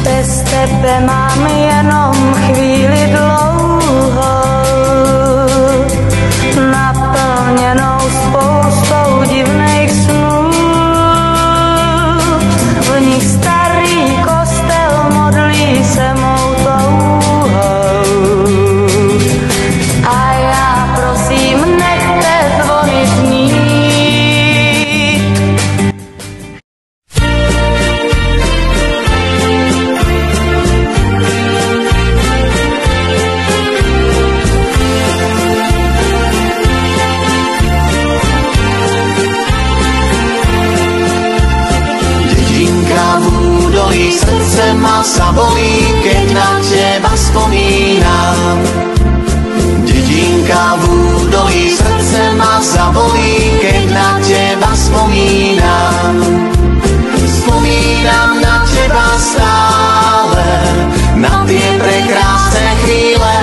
Bez tebe mám jenom chvíli dlouhou, naplněnou spoustou divných snů. V nich starý kostel modlí se mou touhou. A já prosím, nechte zvony znít. Srdce ma sa bolí, keď na teba spomínam. Dedinka v údolí, srdce ma zabolí, keď na teba spomínam. Spomínam na teba stále, na tie prekrásne chvíle,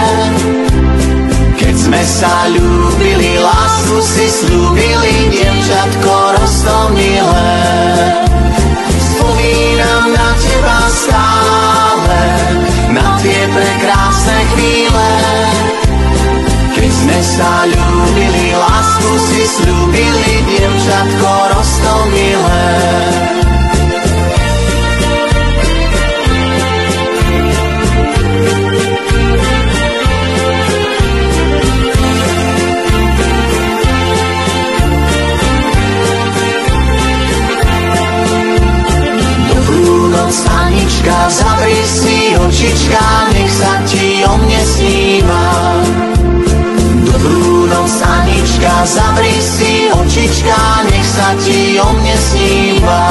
keď sme sa ľúbili, lásku si slúbili, dievčatko roztomilé. Spomínam na teba stále, na tie prekrásne chvíle, keď sme sa ľúbili, lásku si slúbili, dievčatko roztomilé. Anička, zavri si očička, nech sa ti o mne sníva. Dobrú noc, Anička, zavri si očička, nech sa ti o mne sníva.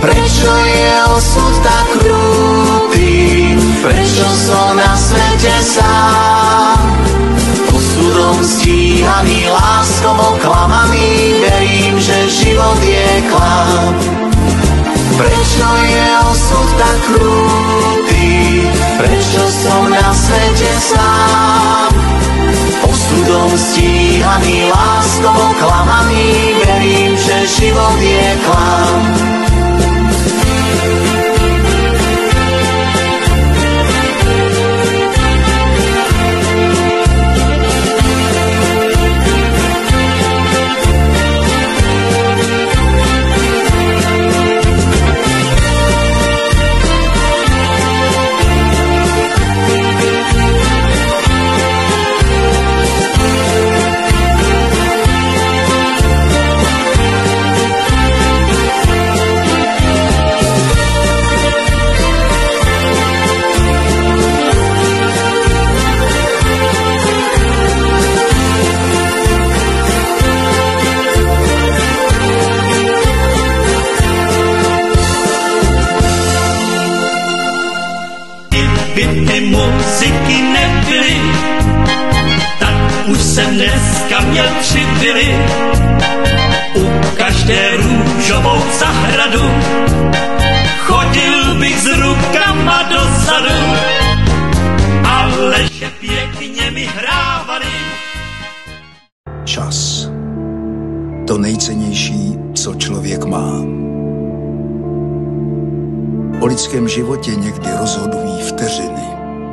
Prečo je osud tak krutý, prečo som na svete sám? Osudom stíhaný, láskou oklamaný, verím, že život je klam. Prečo je osud tak krutý, prečo som na svete sám? Osudom stíhaný, láskou oklamaný, verím, že život je klam. Muziky nebyly, tak už jsem dneska měl 3 vily. U každé růžovou zahradu chodil bych s rukama dozadu, ale že pěkně mi hrávali. Čas. To nejcennější, co člověk má. O lidském životě někdy rozhodují vteřiny,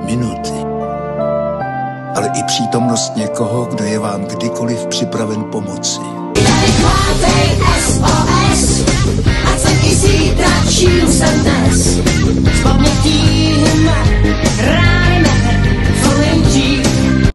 minuty, ale i přítomnost někoho, kdo je vám kdykoliv připraven pomoci. Vyhlávej SOS, ať se ti zítra čím jsem